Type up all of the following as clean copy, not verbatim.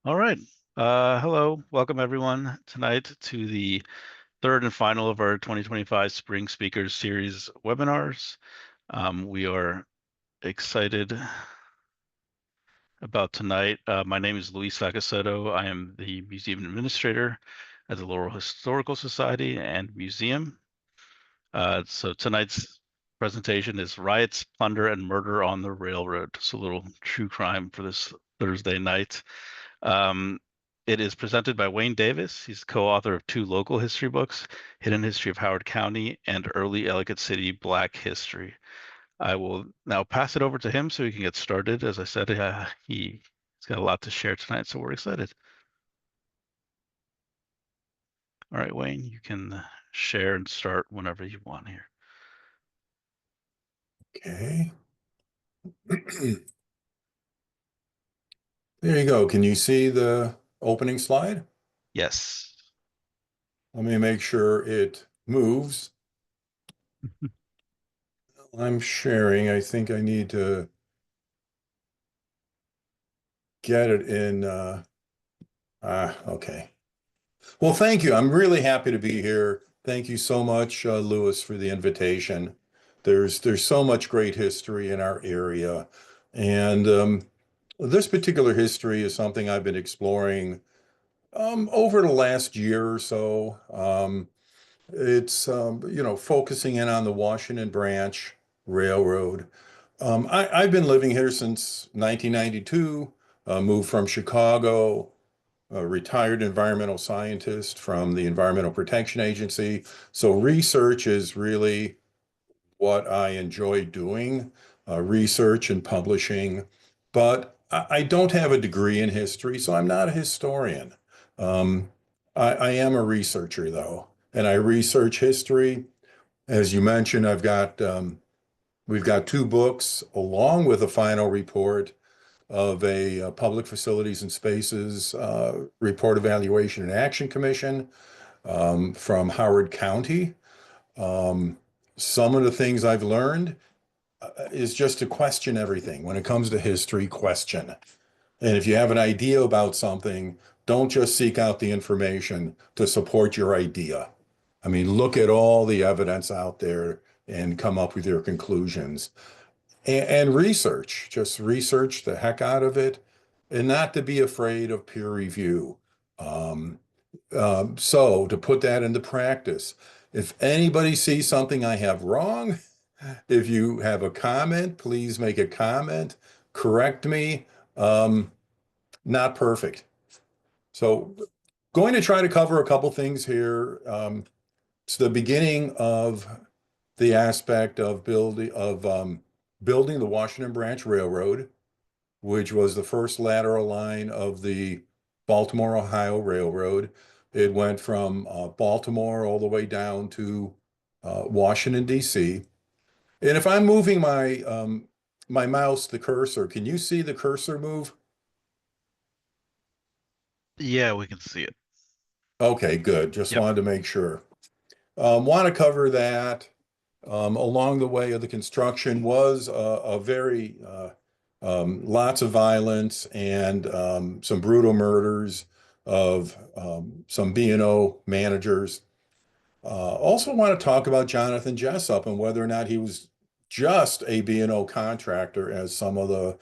All right. Hello. Welcome everyone tonight to the third and final of our 2025 Spring Speakers Series webinars. We are excited about tonight. My name is Luis Vacasetto. I am the Museum Administrator at the Laurel Historical Society and Museum. So tonight's presentation is Riots, Plunder, and Murder on the Railroad. So a little true crime for this Thursday night. It is presented by Wayne Davis. He's co-author of two local history books, Hidden History of Howard County and Early Ellicott City Black History. I will now pass it over to him so he can get started. As I said, he's got a lot to share tonight, so we're excited. All right, Wayne, you can share and start whenever you want here. Okay. There you go. Can you see the opening slide? Yes. Let me make sure it moves. I'm sharing. I think I need to get it in. Okay. Well, thank you. I'm really happy to be here. Thank you so much, Louis, for the invitation. There's so much great history in our area. And this particular history is something I've been exploring over the last year or so. It's focusing in on the Washington Branch Railroad. I've been living here since 1992, moved from Chicago, a retired environmental scientist from the Environmental Protection Agency. So research is really what I enjoy doing, research and publishing. But I don't have a degree in history, so I'm not a historian. Um, I am a researcher, though, and I research history. As you mentioned, we've got two books along with a final report of a Public Facilities and Spaces Report Evaluation and Action Commission from Howard County. Um, some of the things I've learned is just to question everything. When it comes to history, question. And if you have an idea about something, don't just seek out the information to support your idea. I mean, look at all the evidence out there and come up with your conclusions. And research, just research the heck out of it and not to be afraid of peer review. Um, so to put that into practice, if anybody sees something I have wrong, if you have a comment, please make a comment, correct me. Um, Not perfect. So going to try to cover a couple things here. It's the beginning of the aspect of building the Washington Branch Railroad, which was the first lateral line of the Baltimore, Ohio Railroad. It went from Baltimore all the way down to Washington, D.C. And if I'm moving my mouse, the cursor, can you see the cursor move? Yeah, we can see it. Okay, good. Just Yep. wanted to make sure. Want to cover that. Along the way of the construction was a very lots of violence and some brutal murders of some B&O managers. Also want to talk about Jonathan Jessup and whether or not he was just a B&O contractor, as some of the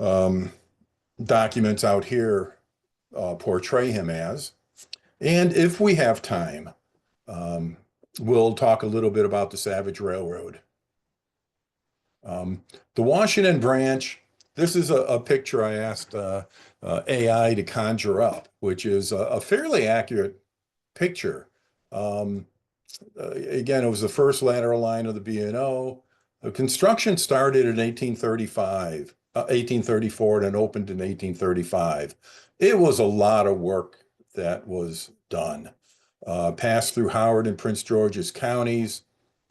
um, documents out here portray him as. And if we have time, um, we'll talk a little bit about the Savage Railroad. The Washington Branch, this is a picture I asked AI to conjure up, which is a fairly accurate picture. Again, it was the first lateral line of the B&O. The construction started in 1834, and opened in 1835. It was a lot of work that was done. Passed through Howard and Prince George's counties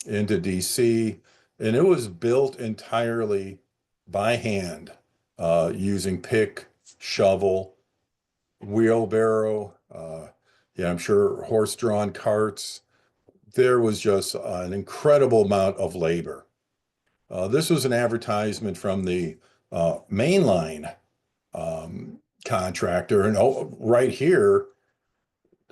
into DC, and it was built entirely by hand, using pick, shovel, wheelbarrow, yeah, I'm sure horse-drawn carts. There was just an incredible amount of labor. This was an advertisement from the main line contractor. And right here,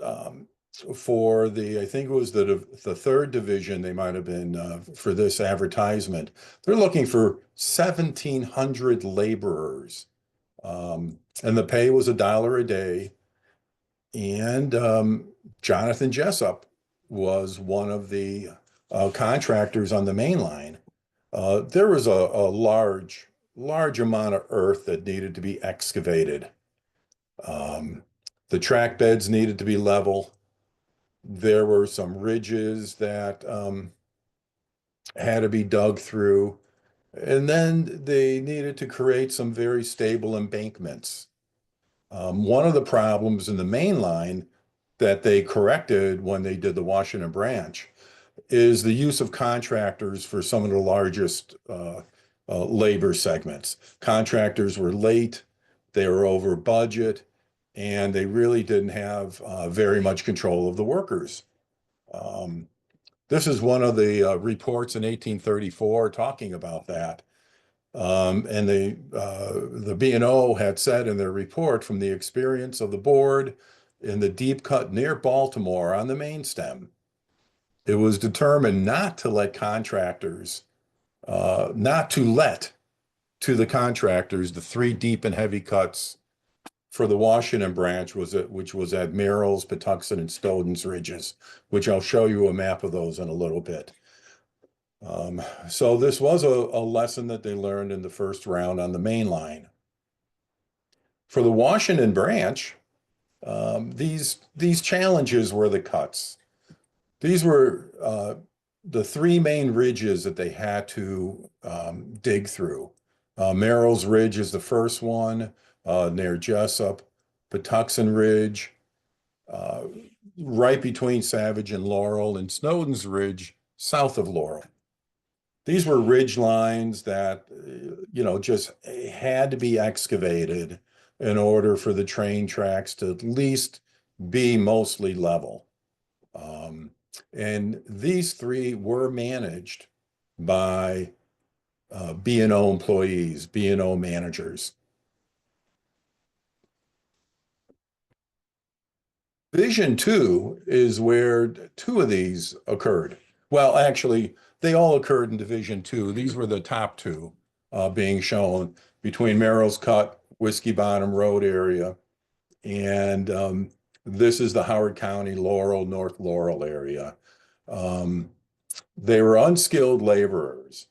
um, for the, I think it was the third division, they might have been for this advertisement. They're looking for 1,700 laborers. And the pay was $1 a day. And Jonathan Jessup was one of the contractors on the main line. There was a large amount of earth that needed to be excavated. Um, the track beds needed to be level. There were some ridges that had to be dug through. And then they needed to create some very stable embankments. One of the problems in the main line that they corrected when they did the Washington branch is the use of contractors for some of the largest labor segments. Contractors were late, they were over budget, and they really didn't have very much control of the workers. Um, this is one of the reports in 1834 talking about that. And the B&O had said in their report, from the experience of the board in the deep cut near Baltimore on the main stem, it was determined not to let to the contractors the 3 deep and heavy cuts for the Washington branch, which was at Merrill's, Patuxent, and Stoughton's ridges, which I'll show you a map of those in a little bit. So this was a lesson that they learned in the first round on the main line. For the Washington branch, these challenges were the cuts. These were the 3 main ridges that they had to dig through. Merrill's Ridge is the first one near Jessup, Patuxent Ridge, right between Savage and Laurel, and Snowden's Ridge south of Laurel. These were ridge lines that, just had to be excavated in order for the train tracks to at least be mostly level. And these 3 were managed by B&O employees, B&O managers. Division 2 is where 2 of these occurred. Well, actually, they all occurred in Division 2. These were the top 2 being shown between Merrill's Cut, Whiskey Bottom Road area, and this is the Howard County, Laurel, North Laurel area. They were unskilled laborers,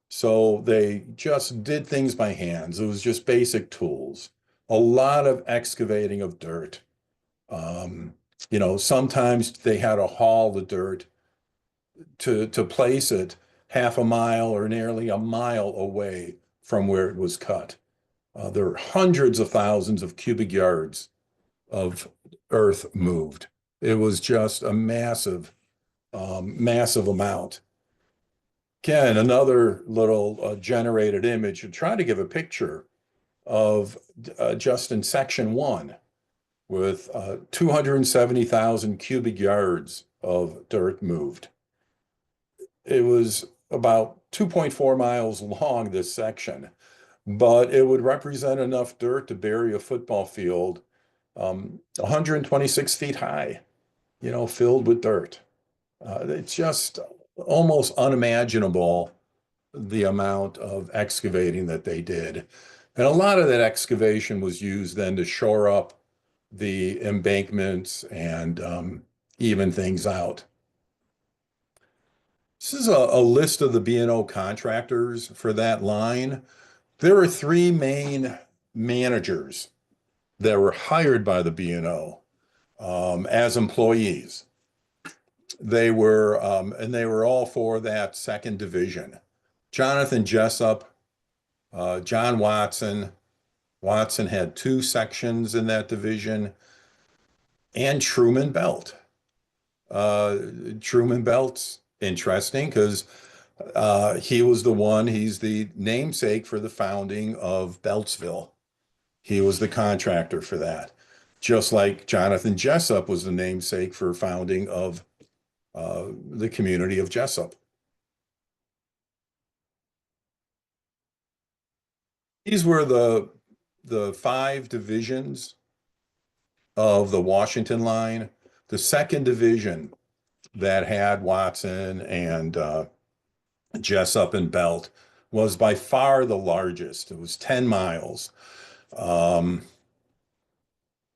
so they just did things by hands. It was just basic tools, a lot of excavating of dirt. Sometimes they had to haul the dirt to place it half a mile or nearly a mile away from where it was cut. There were hundreds of thousands of cubic yards of earth moved. It was just a massive amount. Again, another little generated image to try to give a picture of just in section 1 with 270,000 cubic yards of dirt moved. It was about 2.4 miles long, this section, but it would represent enough dirt to bury a football field 126 feet high, filled with dirt. It's just almost unimaginable the amount of excavating that they did. And a lot of that excavation was used then to shore up the embankments and even things out. This is a list of the B&O contractors for that line. There are 3 main managers that were hired by the B&O as employees. They were, and they were all for that second division. Jonathan Jessup, John Watson. Watson had 2 sections in that division, and Truman Belt. Truman Belt's interesting because he's the namesake for the founding of Beltsville. He was the contractor for that. Just like Jonathan Jessup was the namesake for founding of the community of Jessup. These were the the five divisions of the Washington line, the second division that had Watson and Jessup and Belt was by far the largest. It was 10 miles. Um,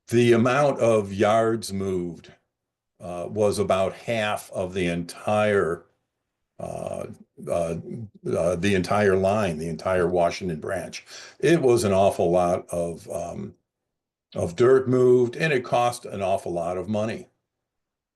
the amount of yards moved was about half of uh, the entire line, the entire Washington branch. It was an awful lot of dirt moved, and it cost an awful lot of money.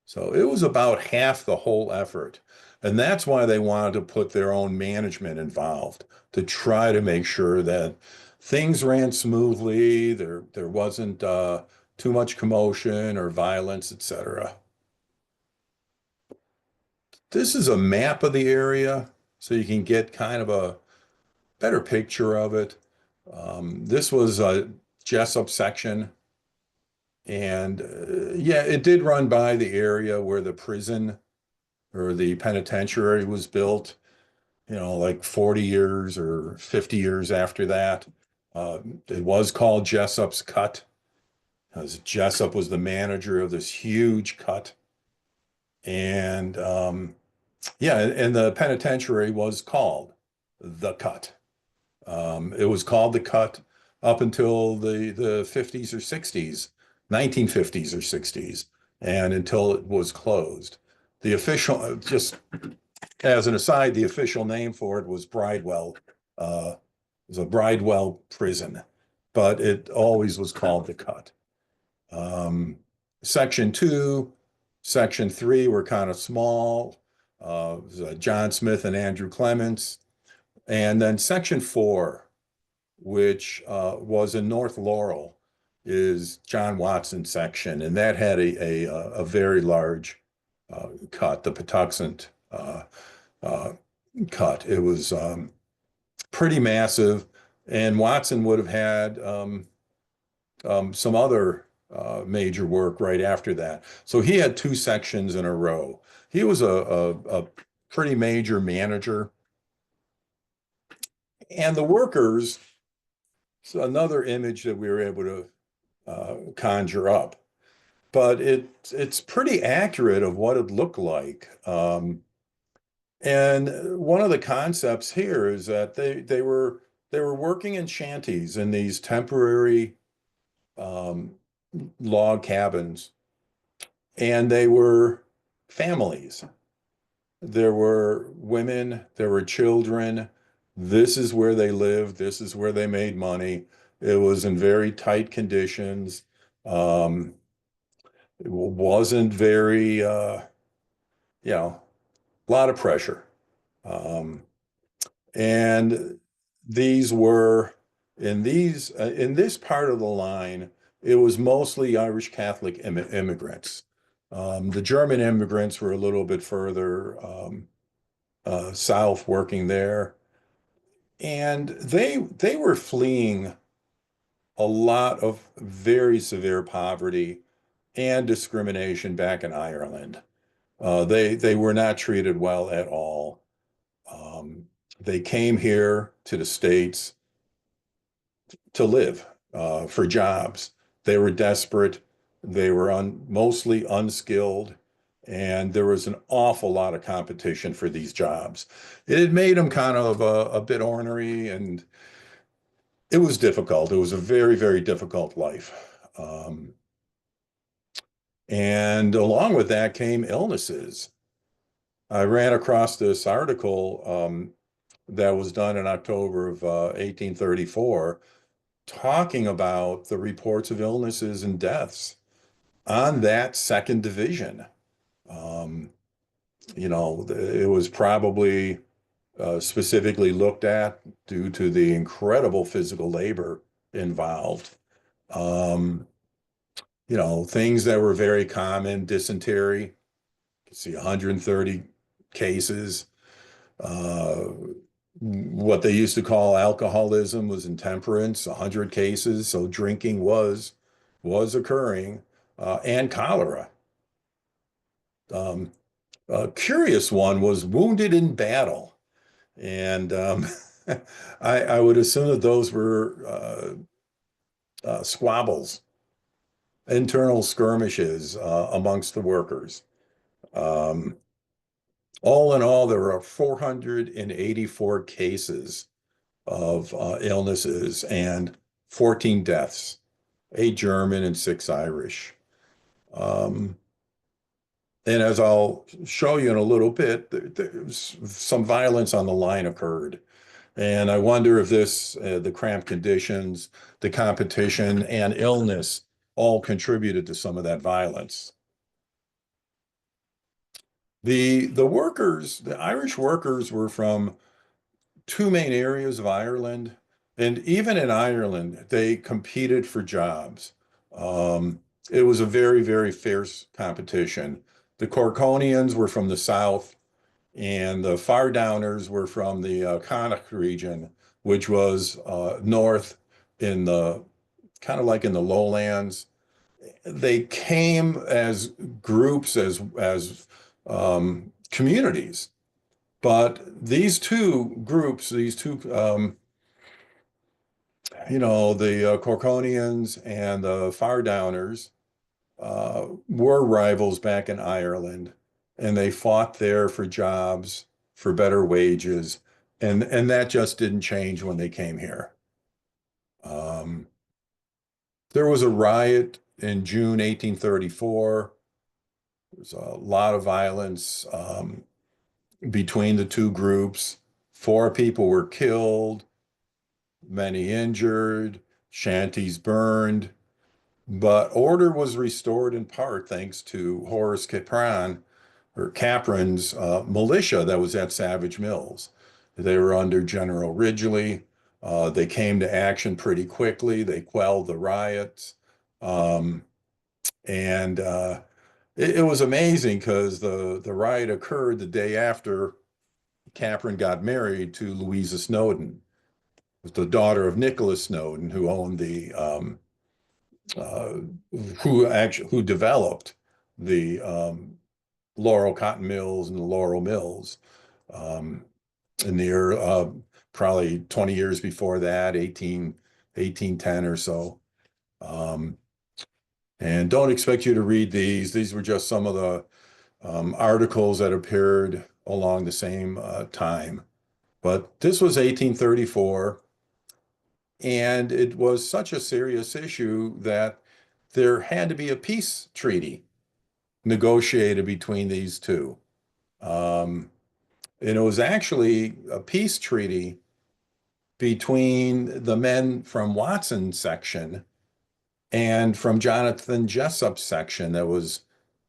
So it was about half the whole effort. And that's why they wanted to put their own management involved to try to make sure that things ran smoothly, there wasn't too much commotion or violence, etc. This is a map of the area, so you can get kind of a better picture of it. This was a Jessup section, and yeah, it did run by the area where the prison or the penitentiary was built, like 40 years or 50 years after that. It was called Jessup's Cut, because Jessup was the manager of this huge cut. And yeah, and the penitentiary was called the Cut. It was called the Cut up until the 50s or 60s, 1950s or 60s, and until it was closed. The official, just as an aside, the official name for it was Bridewell. It was a Bridewell prison, but it always was called the Cut. Um, Section 2, Section 3 were kind of small. It was, John Smith and Andrew Clements. And then Section 4, which was in North Laurel, is John Watson's section, and that had a very large cut, the Patuxent uh, cut. It was pretty massive, and Watson would have had some other major work right after that. So he had two sections in a row. He was a pretty major manager. And the workers, so another image that we were able to conjure up, but it's pretty accurate of what it looked like. And one of the concepts here is that they were working in shanties, in these temporary um, log cabins, and they were families. There were women, there were children. This is where they lived. This is where they made money. It was in very tight conditions. Um, it wasn't very, a lot of pressure. Um, and these were in this part of the line, it was mostly Irish Catholic immigrants. The German immigrants were a little bit further south working there, and they were fleeing a lot of very severe poverty and discrimination back in Ireland. They were not treated well at all. Um, they came here to the States to live, for jobs. They were desperate. They were mostly unskilled, and there was an awful lot of competition for these jobs. It had made them kind of a bit ornery, and it was difficult. It was a very, very difficult life. And along with that came illnesses. I ran across this article that was done in October of 1834, talking about the reports of illnesses and deaths on that second division. Um, it was probably specifically looked at due to the incredible physical labor involved. Um, things that were very common: dysentery. You can see 130 cases. Uh, what they used to call alcoholism was intemperance, 100 cases. So drinking was occurring, and cholera. Um, a curious one was wounded in battle, and I would assume that those were squabbles, internal skirmishes amongst the workers. Um, all in all, there are 484 cases of illnesses and 14 deaths, 8 German and 6 Irish. Um, and as I'll show you in a little bit, there's some violence on the line occurred. And I wonder if the cramped conditions, the competition, and illness all contributed to some of that violence. The Irish workers were from two main areas of Ireland. And even in Ireland, they competed for jobs. Um, it was a very, very fierce competition. The Corkonians were from the south, and the Fardowners were from the Connacht region, which was north in the kind of like in the lowlands. They came as groups, as communities. But these two groups, the Corkonians and the Fardowners, were rivals back in Ireland, and they fought there for jobs, for better wages, and that just didn't change when they came here. Um, there was a riot in June 1834. There was a lot of violence between the two groups. 4 people were killed, many injured, shanties burned, but order was restored in part thanks to Horace Capron or Capron's militia that was at Savage Mills. They were under General Ridgely. They came to action pretty quickly. They quelled the riots. Um, and it was amazing because the riot occurred the day after Capron got married to Louisa Snowden, the daughter of Nicholas Snowden, who owned uh, who developed the Laurel cotton mills and the Laurel mills um, in probably 20 years before that, 1810 or so. Um, and don't expect you to read these. These were just some of the articles that appeared along the same time. But this was 1834. And it was such a serious issue that there had to be a peace treaty negotiated between these two. Um, and it was actually a peace treaty between the men from Watson's section and from Jonathan Jessup's section that was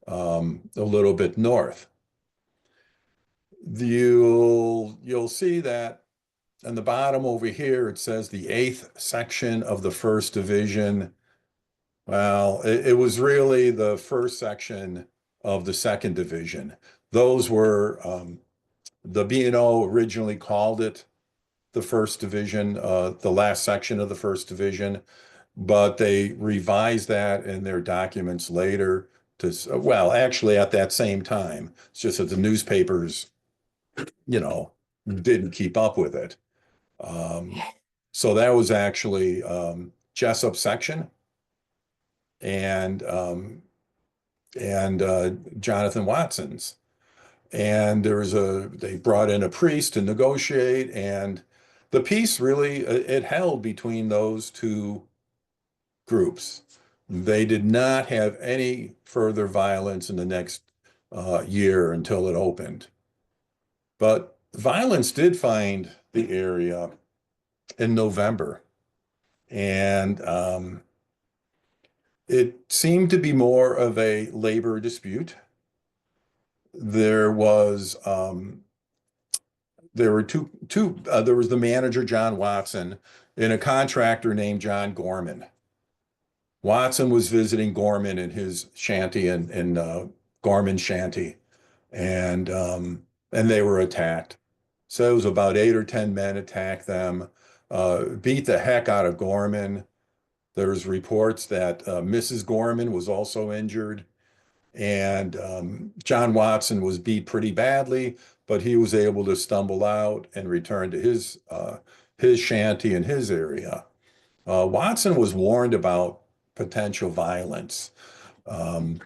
a little bit north. You'll see that on the bottom over here, it says the 8th section of the 1st Division. Well, it was really the first section of the 2nd Division. Those were the B&O originally called it the 1st Division, the last section of the 1st Division, but they revised that in their documents later well, actually at that same time. It's just that the newspapers, you know, didn't keep up with it. Um, so that was actually Jessup section and Jonathan Watson's. And they brought in a priest to negotiate, and the peace really, it held between those two groups. They did not have any further violence in the next year until it opened. But violence did find the area in November, and it seemed to be more of a labor dispute. There was there were two there was the manager John Watson and a contractor named John Gorman. Watson was visiting Gorman in his shanty in Gorman shanty, and they were attacked. So it was about 8 or 10 men attacked them, beat the heck out of Gorman. There's reports that Mrs. Gorman was also injured, and John Watson was beat pretty badly, but he was able to stumble out and return to his shanty in his area. Watson was warned about potential violence. Um,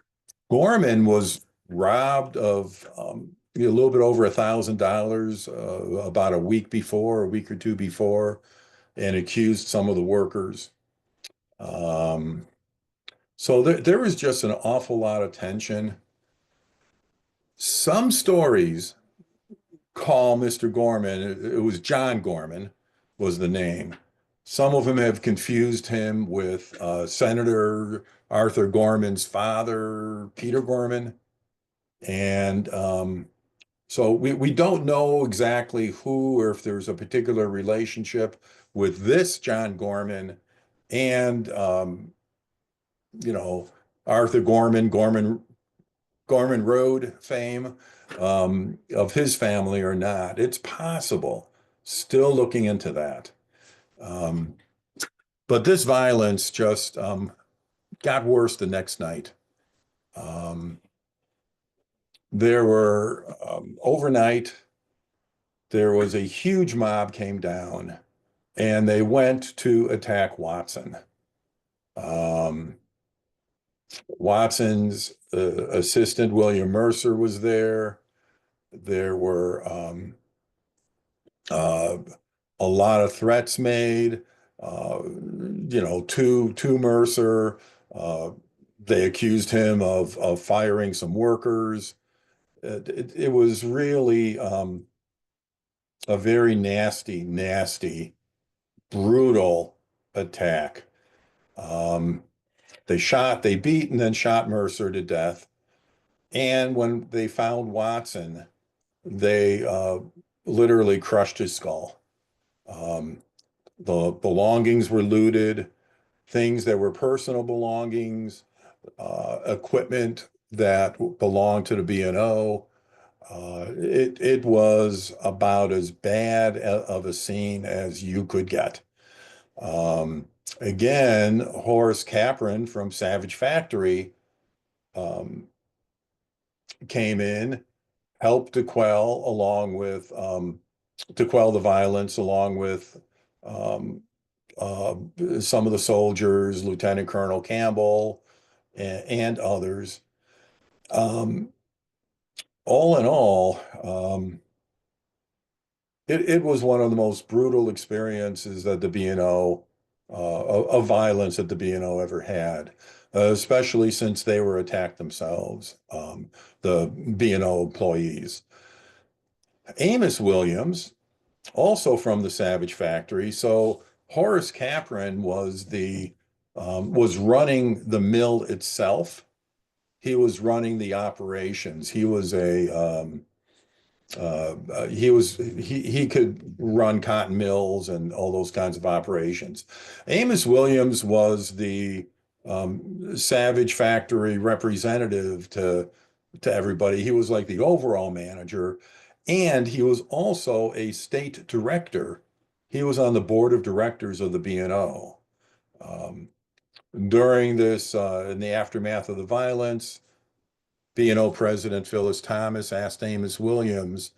Gorman was robbed of a little bit over $1,000 about a week before, a week or two before, and accused some of the workers. Um, so there was just an awful lot of tension. Some stories call Mr. Gorman, it was John Gorman was the name. Some of them have confused him with Senator Arthur Gorman's father, Peter Gorman. And so we don't know exactly who or if there's a particular relationship with this John Gorman and, you know, Arthur Gorman, Gorman Road fame of his family or not. It's possible. Still looking into that. Um, but this violence just got worse the next night. Um, there were overnight, there was a huge mob came down and they went to attack Watson. Um, Watson's assistant, William Mercer, was there. There were uh, a lot of threats made, to Mercer. Uh, they accused him of firing some workers. It was really a very nasty, nasty, brutal attack. Um, they beat and then shot Mercer to death. And when they found Watson, they literally crushed his skull. Um, the belongings were looted, things that were personal belongings, equipment that belonged to the B&O. It was about as bad of a scene as you could get. Um, Again, Horace Capron from Savage Factory um, came in, helped to quell the violence along with um, uh, some of the soldiers, Lieutenant Colonel Campbell and others. Um, all in all, it was one of the most brutal experiences that the B&O, of violence that the B&O ever had, especially since they were attacked themselves, the B&O employees. Amos Williams, also from the Savage Factory. So Horace Capron was running the mill itself. He was running the operations. He could run cotton mills and all those kinds of operations. Amos Williams was the Savage Factory representative to everybody. He was like the overall manager, and he was also a state director. He was on the board of directors of the B&O. Um, During in the aftermath of the violence, B&O President Phyllis Thomas asked Amos Williams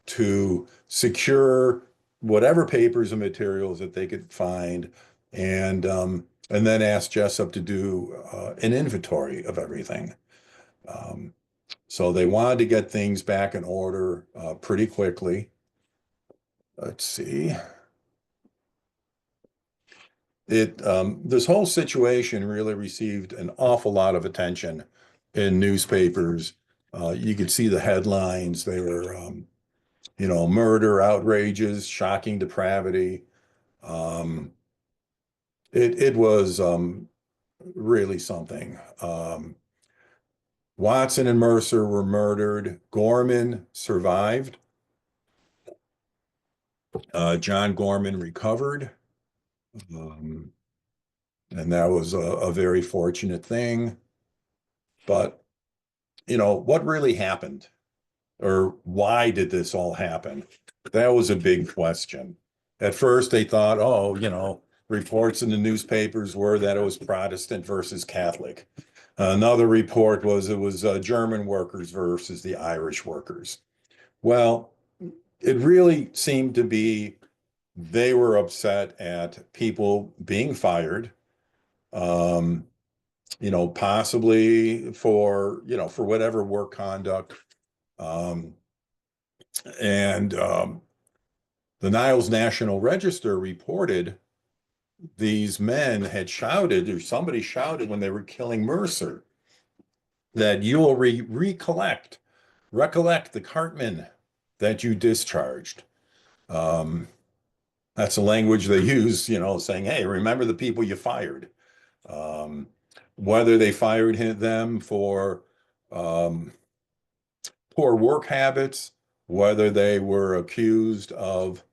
to secure whatever papers and materials that they could find, and then asked Jessup to do an inventory of everything. Um, so they wanted to get things back in order pretty quickly. Let's see. This whole situation really received an awful lot of attention in newspapers. You could see the headlines. They were, murder, outrages, shocking depravity. Um, it was really something. Watson and Mercer were murdered. Gorman survived. John Gorman recovered. Um, and that was a very fortunate thing. But, what really happened? Or why did this all happen? That was a big question. At first, they thought, oh, reports in the newspapers were that it was Protestant versus Catholic. Another report was it was German workers versus the Irish workers. Well, it really seemed to be They were upset at people being fired, um, possibly for whatever work conduct. Um, and The Niles National Register reported these men had shouted, or somebody shouted when they were killing Mercer, that you will recollect the cartmen that you discharged. Um, that's the language they use, saying, hey, remember the people you fired. Um, Whether they fired them for um, poor work habits, whether they were accused of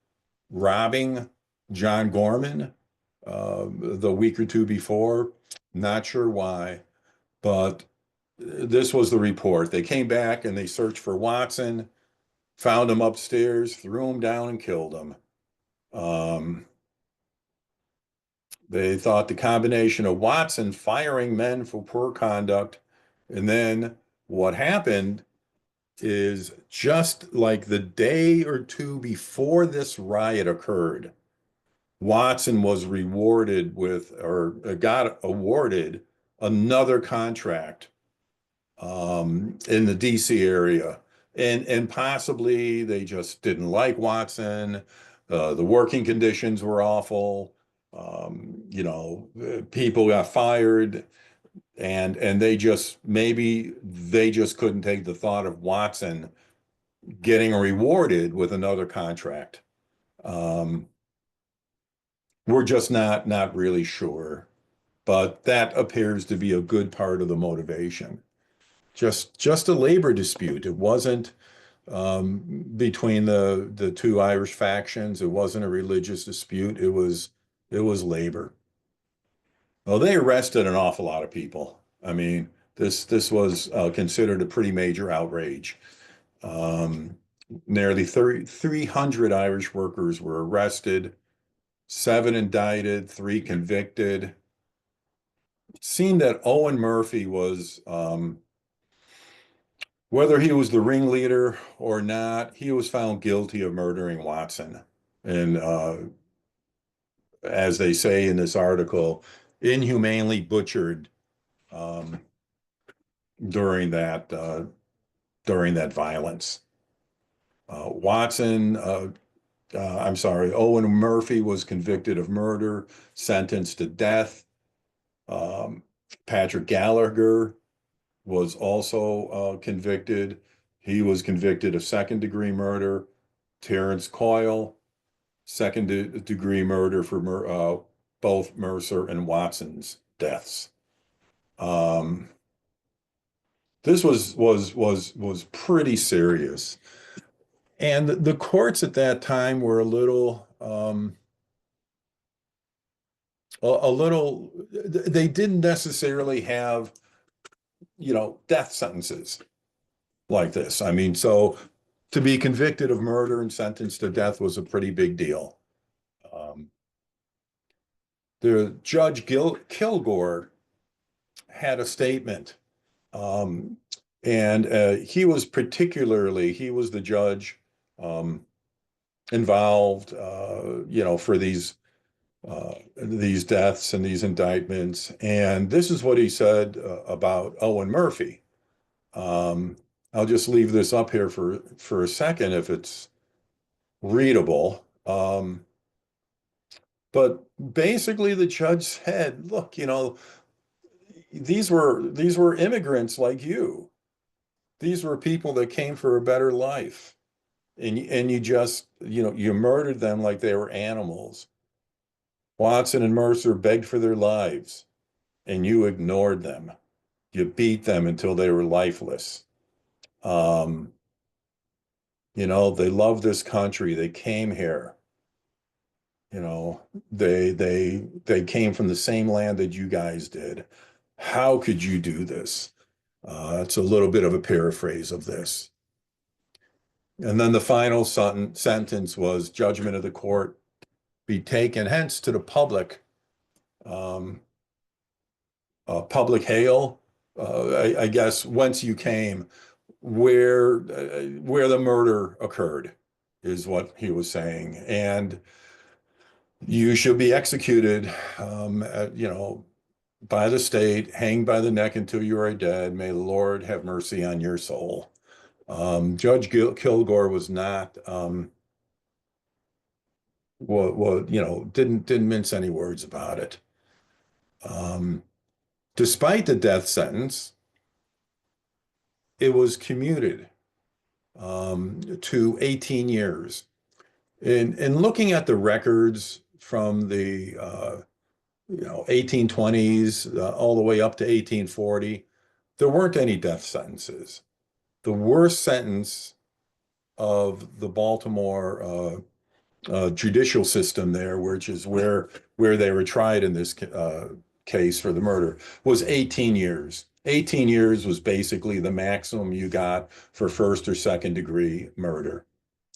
robbing John Gorman the week or two before, not sure why, but this was the report. They came back and they searched for Watson, found him upstairs, threw him down, and killed him. Um, they thought the combination of Watson firing men for poor conduct, and then what happened is just like the day or two before this riot occurred, Watson was rewarded with, or got awarded another contract in the DC area. And possibly they just didn't like Watson. The working conditions were awful. People got fired, and maybe they just couldn't take the thought of Watson getting rewarded with another contract. Um, we're just not really sure, but that appears to be a good part of the motivation. Just a labor dispute. It wasn't between the two Irish factions. It wasn't a religious dispute. It was labor. Well, they arrested an awful lot of people. I mean, this was considered a pretty major outrage. Um, Nearly 300 Irish workers were arrested, 7 indicted, 3 convicted. It seemed that Owen Murphy was, whether he was the ringleader or not, he was found guilty of murdering Watson. And as they say in this article, inhumanely butchered um, during that during that violence. Owen Murphy was convicted of murder, sentenced to death. Um, Patrick Gallagher was also convicted. He was convicted of second-degree murder. Terrence Coyle, second-degree murder for both Mercer and Watson's deaths. This was pretty serious, and the courts at that time were a little. They didn't necessarily have death sentences like this. I mean, so to be convicted of murder and sentenced to death was a pretty big deal. Um, the Judge Kilgore had a statement, um, and he was the judge um, involved, for these deaths and these indictments. And this is what he said about Owen Murphy. Um, I'll just leave this up here for a second if it's readable. But basically, the judge said, "Look, these were immigrants like you. These were people that came for a better life, and you just you murdered them like they were animals. Watson and Mercer begged for their lives, and you ignored them. You beat them until they were lifeless. Um, they love this country. They came here. You know, they came from the same land that you guys did. How could you do this?" It's a little bit of a paraphrase of this. And then the final sentence was, "Judgment of the court be taken hence to the um, public hail." I guess whence you came, where the murder occurred, is what he was saying. And You should be executed, by the state, hanged by the neck until you are dead. May the Lord have mercy on your soul. Judge Kilgore was not, didn't mince any words about it. Um, Despite the death sentence, it was commuted to 18 years. In looking at the records from the 1820s all the way up to 1840, there weren't any death sentences. The worst sentence of the Baltimore judicial system there, which is where they were tried in this case for the murder, was 18 years. 18 years was basically the maximum you got for first or second degree murder.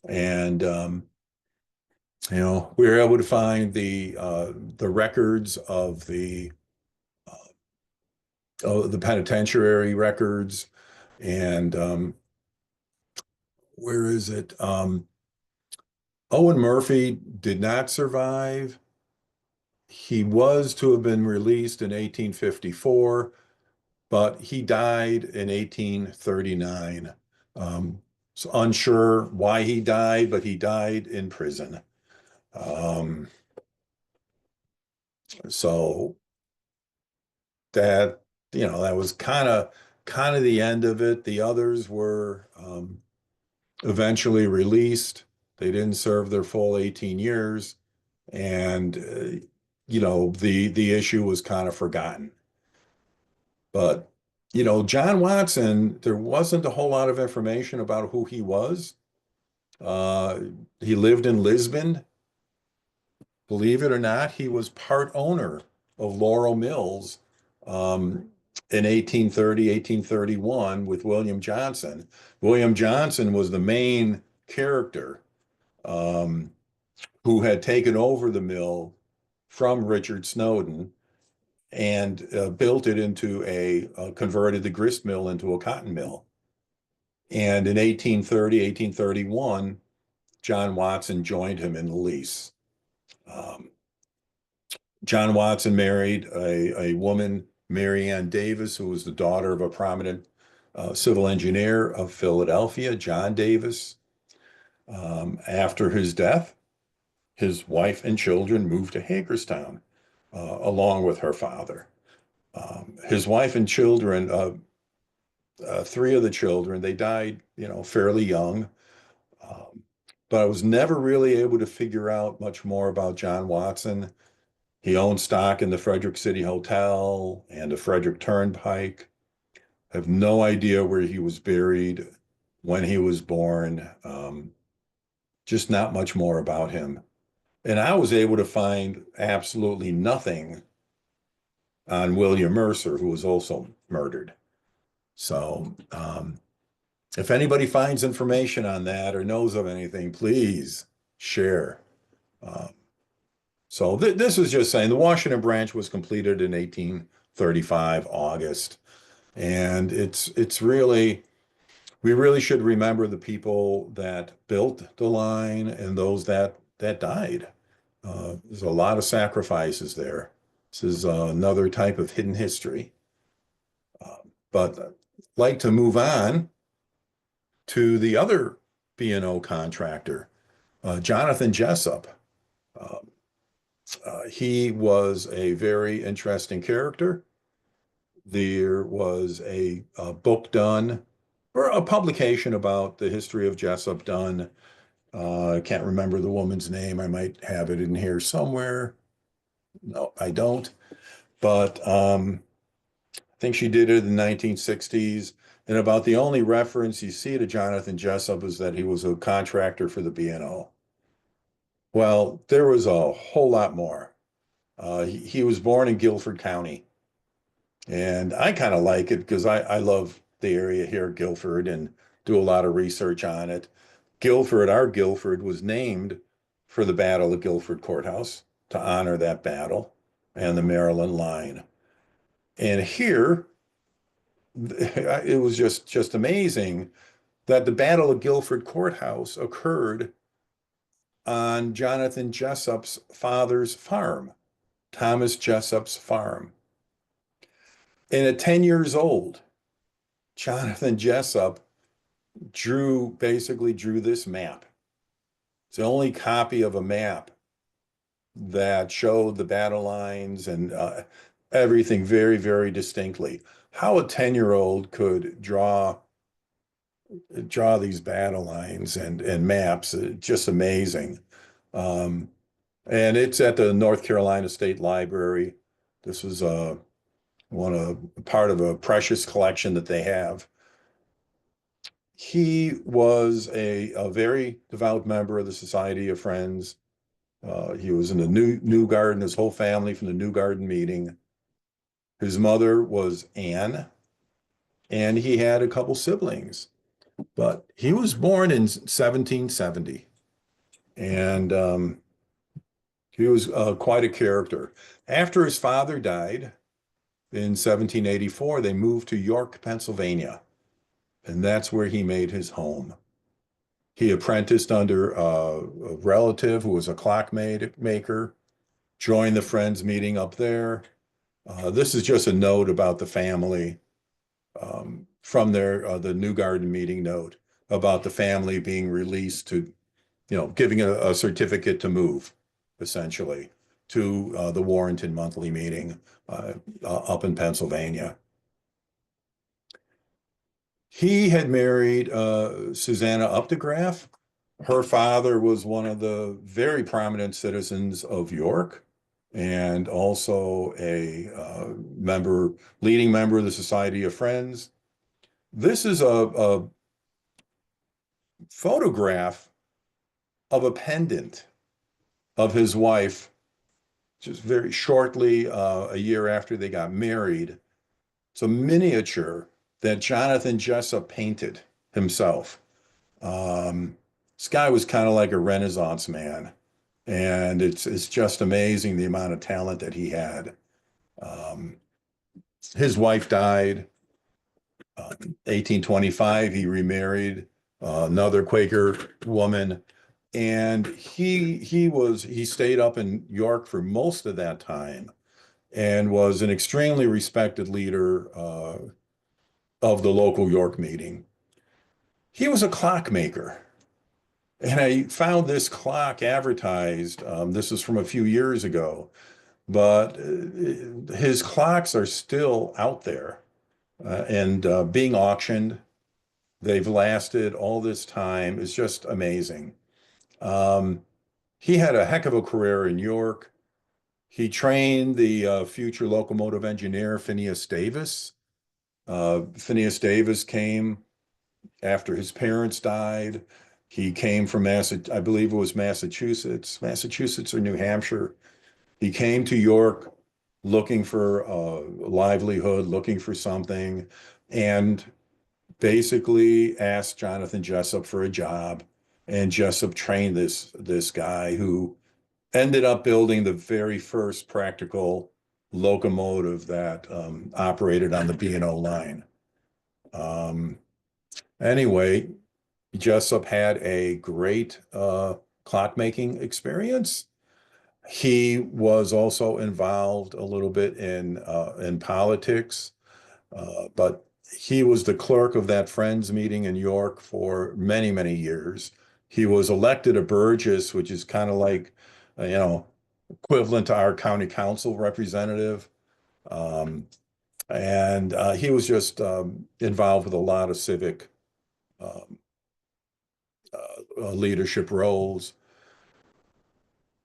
And we were able to find the records of the penitentiary records, and where is it? Owen Murphy did not survive. He was to have been released in 1854, but he died in 1839. So unsure why he died, but he died in prison. Um, so that, that was kind of the end of it. The others were eventually released. They didn't serve their full 18 years, and the issue was kind of forgotten. But John Watson, there wasn't a whole lot of information about who he was. Uh, he lived in Lisbon. Believe it or not, he was part owner of Laurel Mills in 1830, 1831 with William Johnson. William Johnson was the main character um, who had taken over the mill from Richard Snowden and built it into converted the grist mill into a cotton mill. And in 1830, 1831, John Watson joined him in the lease. Um, John Watson married a woman, Mary Ann Davis, who was the daughter of a prominent civil engineer of Philadelphia, John Davis. After his death, his wife and children moved to Hagerstown, along with her father. His wife and children, three of the children, they died, fairly young. Um, but I was never really able to figure out much more about John Watson. He owned stock in the Frederick City Hotel and the Frederick Turnpike. I have no idea where he was buried, when he was born. Just not much more about him. And I was able to find absolutely nothing on William Mercer, who was also murdered. So, if anybody finds information on that or knows of anything, please share. Um, so this is just saying the Washington branch was completed in 1835, August. And it's really, we really should remember the people that built the line and those that died. There's a lot of sacrifices there. This is another type of hidden history. But I'd like to move on to the other B&O contractor, Jonathan Jessup. Uh, he was a very interesting character. There was a book done, or a publication about the history of Jessup done. I can't remember the woman's name. I might have it in here somewhere. No, I don't. But I think she did it in the 1960s. And about the only reference you see to Jonathan Jessup is that he was a contractor for the B&O. Well, there was a whole lot more. He was born in Guilford County. And I kind of like it because I love the area here, Guilford, and do a lot of research on it. Our Guilford was named for the Battle of Guilford Courthouse to honor that battle and the Maryland line. And here, it was just amazing that the Battle of Guilford Courthouse occurred on Jonathan Jessup's father's farm, Thomas Jessup's farm. And at 10 years old, Jonathan Jessup basically drew this map. It's the only copy of a map that showed the battle lines and everything very, very distinctly. How a 10-year-old could draw these battle lines and maps, just amazing. Um, and it's at the North Carolina State Library. This was part of a precious collection that they have. He was a very devout member of the Society of Friends. He was in the New Garden, his whole family from the New Garden meeting. His mother was Anne, and he had a couple siblings. But he was born in 1770, and he was quite a character. After his father died in 1784, they moved to York, Pennsylvania, and that's where he made his home. He apprenticed under a relative who was a clockmaker, joined the Friends meeting up there. This is just a note about the family from the New Garden meeting note about the family being released to, giving a certificate to move, essentially, to the Warrenton monthly meeting up in Pennsylvania. He had married Susanna Updegraff. Her father was one of the very prominent citizens of York and also a leading member of the Society of Friends. This is a photograph of a pendant of his wife, just very shortly, a year after they got married. It's a miniature that Jonathan Jessup painted himself. This guy was kind of like a Renaissance man, and it's just amazing the amount of talent that he had. His wife died 1825. He remarried another Quaker woman, and he stayed up in York for most of that time and was an extremely respected leader of the local York meeting. He was a clockmaker. And I found this clock advertised. This is from a few years ago, but his clocks are still out there and being auctioned. They've lasted all this time. It's just amazing. He had a heck of a career in York. He trained the future locomotive engineer, Phineas Davis. Phineas Davis came after his parents died. He came from I believe it was Massachusetts or New Hampshire. He came to York looking for a livelihood, looking for something, and basically asked Jonathan Jessup for a job. And Jessup trained this guy who ended up building the very first practical locomotive that operated on the B&O line. Anyway, Jessup had a great clockmaking experience. He was also involved a little bit in politics, but he was the clerk of that Friends meeting in York for many, many years. He was elected a Burgess, which is kind of like, equivalent to our county council representative. And he was just involved with a lot of civic um, leadership roles.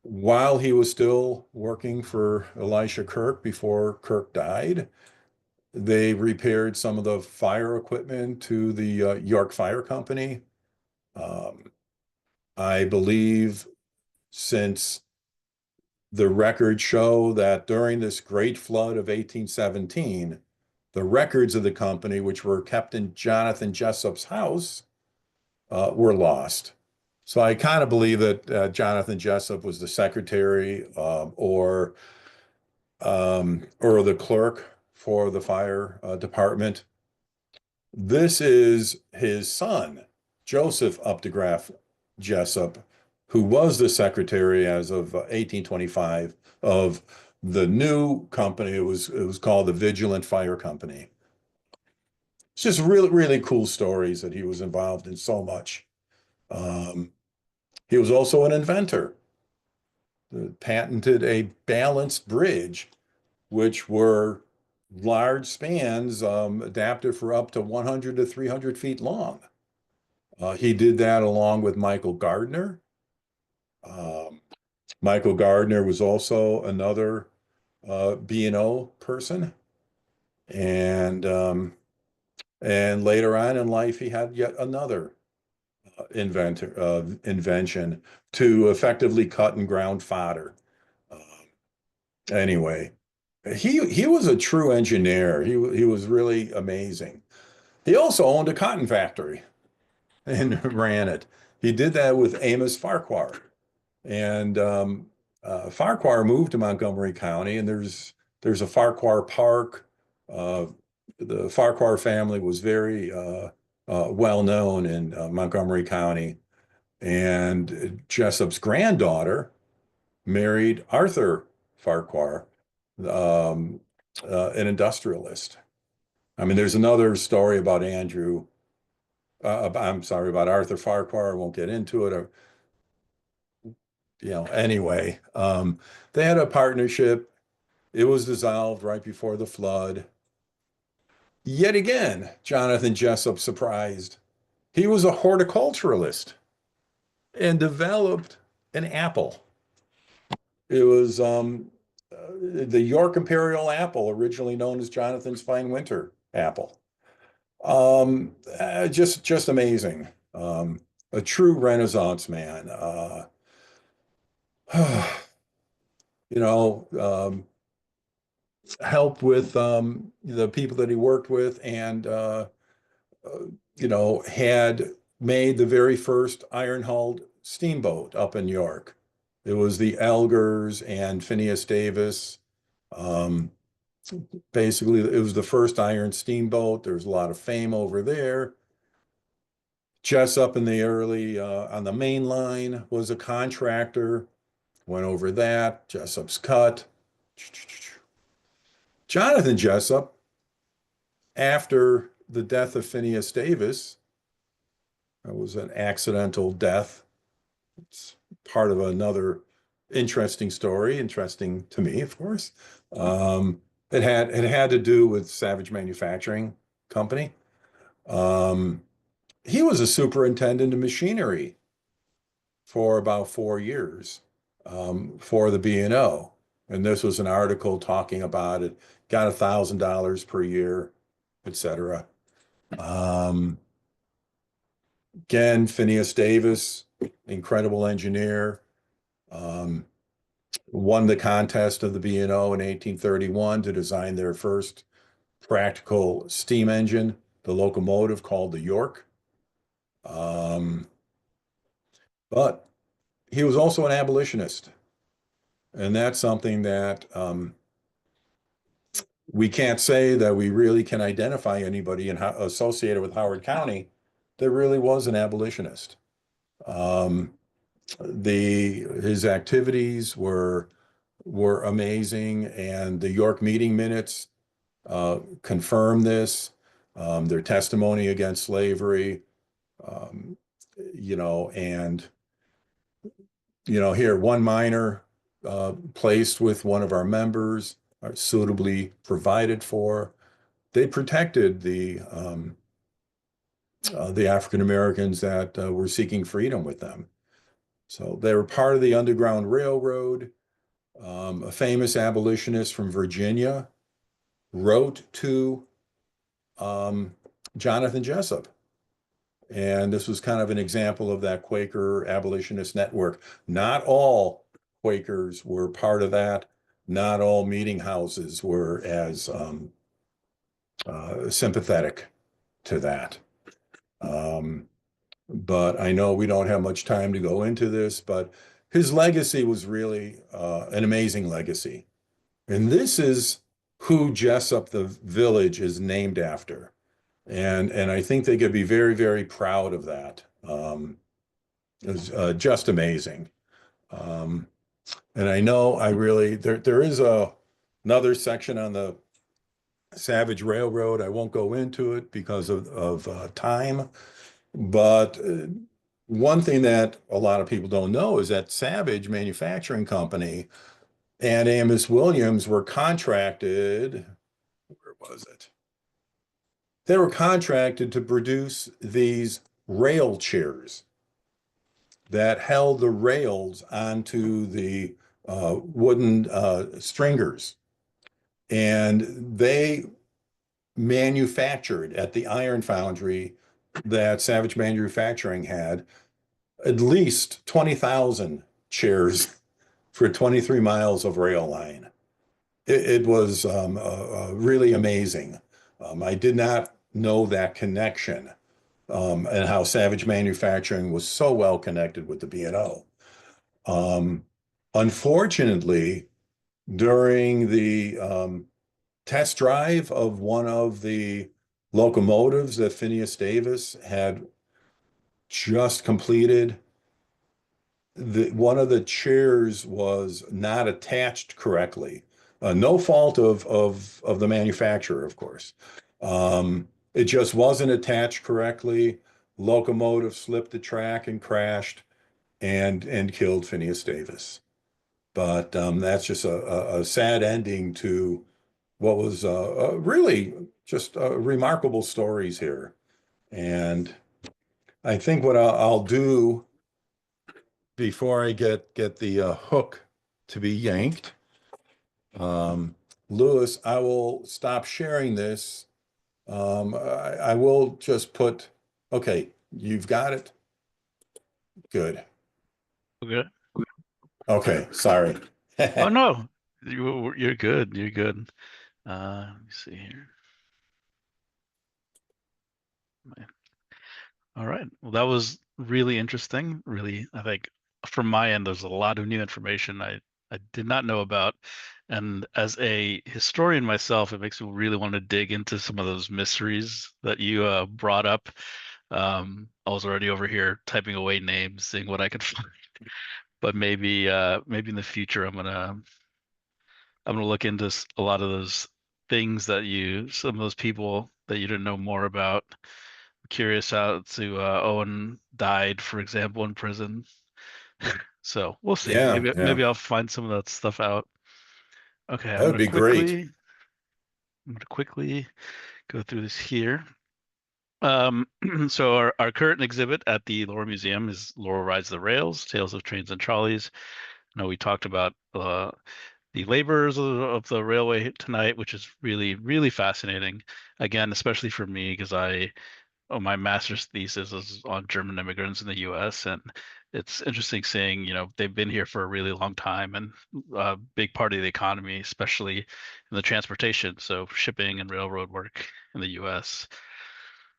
While he was still working for Elisha Kirk before Kirk died, they repaired some of the fire equipment to the York Fire Company. Um, I believe since the records show that during this great flood of 1817, the records of the company, which were kept in Jonathan Jessup's house, were lost. So I kind of believe that Jonathan Jessup was the secretary or the clerk for the fire department. This is his son, Joseph Updegraff Jessup, who was the secretary as of 1825 of the new company. It was called the Vigilant Fire Company. It's just really, really cool stories that he was involved in so much. Um, he was also an inventor, patented a balanced bridge, which were large spans, adapted for up to 100 to 300 feet long. He did that along with Michael Gardner. Um, Michael Gardner was also another B&O person. And and later on in life, he had yet another invention to effectively cut and ground fodder. Um, anyway, he was a true engineer. He was really amazing. He also owned a cotton factory and ran it. He did that with Amos Farquhar. And Farquhar moved to Montgomery County, and there's a Farquhar Park. Uh, the Farquhar family was very well known in Montgomery County, and Jessup's granddaughter married Arthur Farquhar, um, an industrialist. I mean, there's another story about I'm sorry, about Arthur Farquhar. I won't get into it. Anyway, they had a partnership. It was dissolved right before the flood. Yet again, Jonathan Jessup surprised. He was a horticulturalist and developed an apple. It was the York Imperial apple, originally known as Jonathan's Fine Winter apple. Just amazing. A true Renaissance man. You know, help with the people that he worked with, and had made the very first iron-hulled steamboat up in York. It was the Elgers and Phineas Davis. Um, Basically, it was the first iron steamboat. There's a lot of fame over there. Jessup in the early on the main line was a contractor. Went over that. Jessup's cut. Jonathan Jessup, after the death of Phineas Davis, it was an accidental death. It's part of another interesting story, interesting to me, of course. It had to do with Savage Manufacturing Company. He was a superintendent of machinery for about 4 years for the B&O. And this was an article talking about it, got $1,000 per year, etc. Again, Phineas Davis, incredible engineer, won the contest of the B&O in 1831 to design their first practical steam engine, the locomotive called the York. But he was also an abolitionist. And that's something that we can't say that we really can identify anybody associated with Howard County that really was an abolitionist. His activities were amazing, and the York meeting minutes confirm this. Their testimony against slavery, um, and here, one miner placed with one of our members are suitably provided for. They protected the African Americans that were seeking freedom with them. So they were part of the Underground Railroad. A famous abolitionist from Virginia wrote to Jonathan Jessup. And this was kind of an example of that Quaker abolitionist network. Not all Quakers were part of that. Not all meeting houses were as sympathetic to that. But I know we don't have much time to go into this, but his legacy was really an amazing legacy. And this is who Jessup, the village, is named after. And I think they could be very, very proud of that. is just amazing. Um, and I know I really there is another section on the Savage Railroad. I won't go into it because of time, but one thing that a lot of people don't know is that Savage Manufacturing Company and Amos Williams were contracted. Where was it? They were contracted to produce these rail chairs that held the rails onto the wooden stringers. And they manufactured at the iron foundry that Savage Manufacturing had at least 20,000 chairs for 23 miles of rail line. It was really amazing. I did not know that connection and how Savage Manufacturing was so well connected with the B&O. Um, Unfortunately, during the test drive of one of the locomotives that Phineas Davis had just completed, one of the chairs was not attached correctly. No fault of the manufacturer, of course. It just wasn't attached correctly. Locomotive slipped the track and crashed and killed Phineas Davis. But that's just a sad ending to what was really just remarkable stories here. And I think what I'll do before I get the hook to be yanked, um, Lewis, I will stop sharing this. I will just put, okay, you've got it. Good. Okay. Okay, sorry. Oh no, you're good. You're good. Let me see here. All right. Well, that was really interesting. Really, I think from my end, there's a lot of new information I did not know about. And as a historian myself, it makes me really want to dig into some of those mysteries that you brought up. I was already over here typing away names, seeing what I could find. But maybe in the future, I'm gonna look into a lot of those things that some of those people that you didn't know more about. Curious how to Owen died, for example, in prison. So we'll see. Yeah, Maybe yeah, I'll find some of that stuff out. Okay, that would be great. I'm gonna quickly go through this here. So our current exhibit at the Laurel Museum is Laurel Rides the Rails, Tales of Trains and Trolleys. I know we talked about the laborers of the railway tonight, which is really, really fascinating. Again, especially for me, because my master's thesis is on German immigrants in the U.S. and it's interesting seeing, they've been here for a really long time and a big part of the economy, especially in the transportation, so shipping and railroad work in the U.S.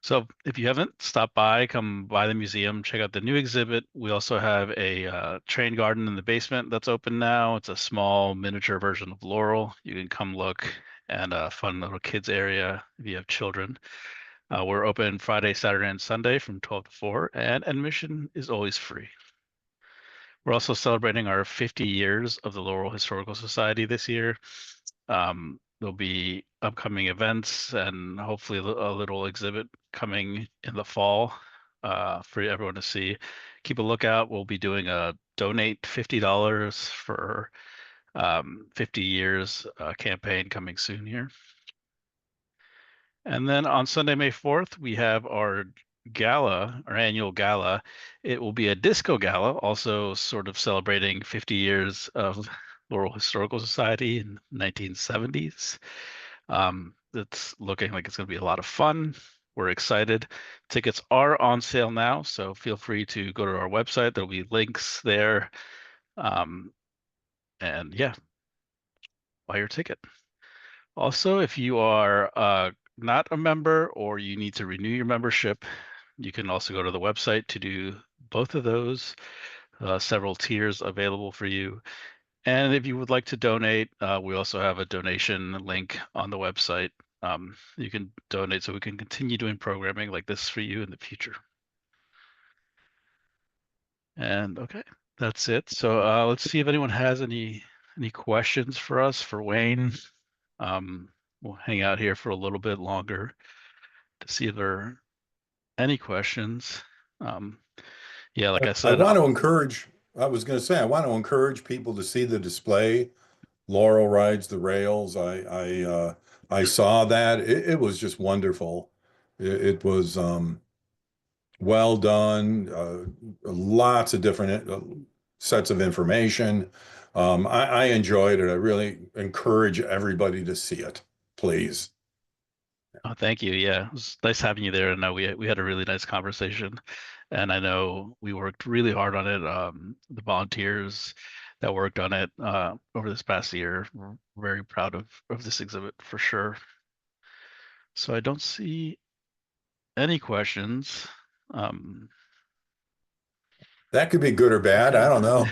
So if you haven't stopped by, come by the museum, check out the new exhibit. We also have a train garden in the basement that's open now. It's a small miniature version of Laurel. You can come look and a fun little kids area if you have children. We're open Friday, Saturday, and Sunday from 12 to 4, and admission is always free. We're also celebrating our 50 years of the Laurel Historical Society this year. There'll be upcoming events and hopefully a little exhibit coming in the fall for everyone to see. Keep a lookout. We'll be doing a donate $50 for 50 years campaign coming soon here. And then on Sunday, May 4th, we have our gala, our annual gala. It will be a disco gala, also sort of celebrating 50 years of Laurel Historical Society in 1970s. It's looking like it's going to be a lot of fun. We're excited. Tickets are on sale now, so feel free to go to our website. There'll be links there. And yeah, buy your ticket. Also, if you are not a member or you need to renew your membership, you can also go to the website to do both of those. Several tiers available for you. And if you would like to donate, we also have a donation link on the website. You can donate so we can continue doing programming like this for you in the future. And okay, that's it. So let's see if anyone has any questions for us for Wayne. We'll hang out here for a little bit longer to see if there are any questions. Um, yeah, like I I said, want to encourage, I was going to say, I want to encourage people to see the display. Laurel rides the rails. I saw that. It was just wonderful. It was well done. Lots of different sets of information. I enjoyed it. I really encourage everybody to see it, please. oh, thank you. Yeah, it was nice having you there. And we had a really nice conversation, and I know we worked really hard on it. The volunteers that worked on it over this past year, we're very proud of this exhibit for sure. So I don't see any questions. Um, That could be good or bad. I okay. don't know.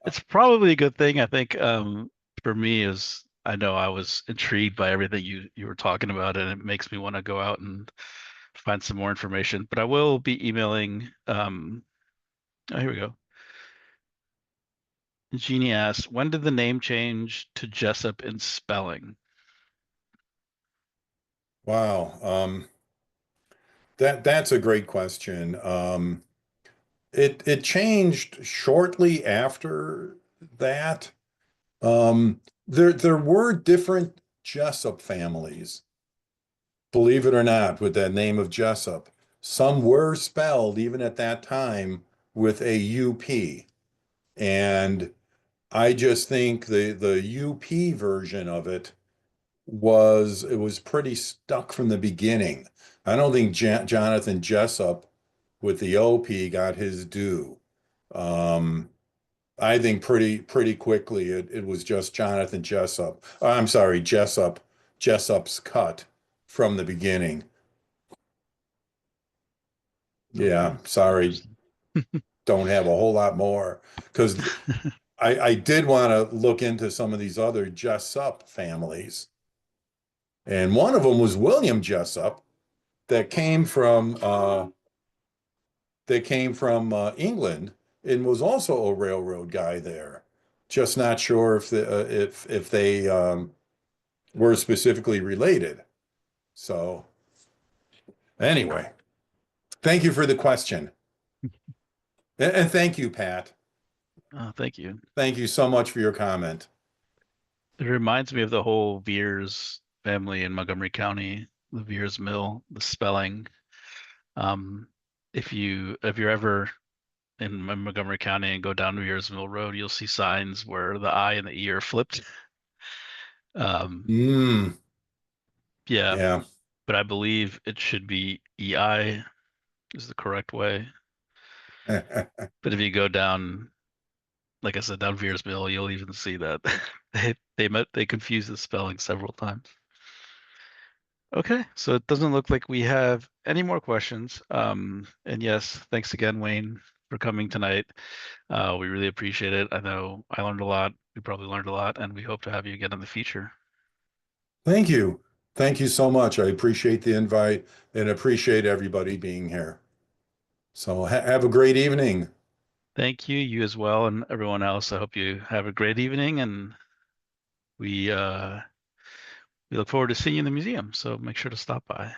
It's probably a good thing. I think for me is I know I was intrigued by everything you were talking about, and it makes me want to go out and find some more information. But I will be emailing. Oh, here we go. Jeannie asks, when did the name change to Jessup in spelling? Wow. That's a great question. It changed shortly after that. There were different Jessup families, believe it or not, with that name of Jessup. Some were spelled even at that time with a UP. And I just think the UP version of it was pretty stuck from the beginning. I don't think Jonathan Jessup with the OP got his due. Um, I think pretty quickly it was just Jonathan Jessup. I'm sorry, Jessup's cut from the beginning. Okay, Yeah, sorry, interesting. don't have a whole lot more because I did want to look into some of these other Jessup families, and one of them was William Jessup that came from England and was also a railroad guy there. Just not sure if they were specifically related. So anyway, thank you for the question. And thank you, Pat. Thank you. Thank you so much for your comment. It reminds me of the whole Veers family in Montgomery County, the Veers Mill, the spelling. Um, if you're ever in Montgomery County and go down Veers Mill Road, you'll see signs where the I and the E are flipped. Um, Mm, yeah, yeah. but I believe it should be EI is the correct way. But if you go down, like I said, down Veers Mill, you'll even see that they confuse the spelling several times. Okay, so it doesn't look like we have any more questions. And yes, thanks again, Wayne, for coming tonight. We really appreciate it. I know I learned a lot. We probably learned a lot, and we hope to have you again in the future. Thank you. Thank you so much. I appreciate the invite and appreciate everybody being here. So have a great evening. Thank you, you as well, and everyone else. I hope you have a great evening, and we uh, we look forward to seeing you in the museum. So make sure to stop by.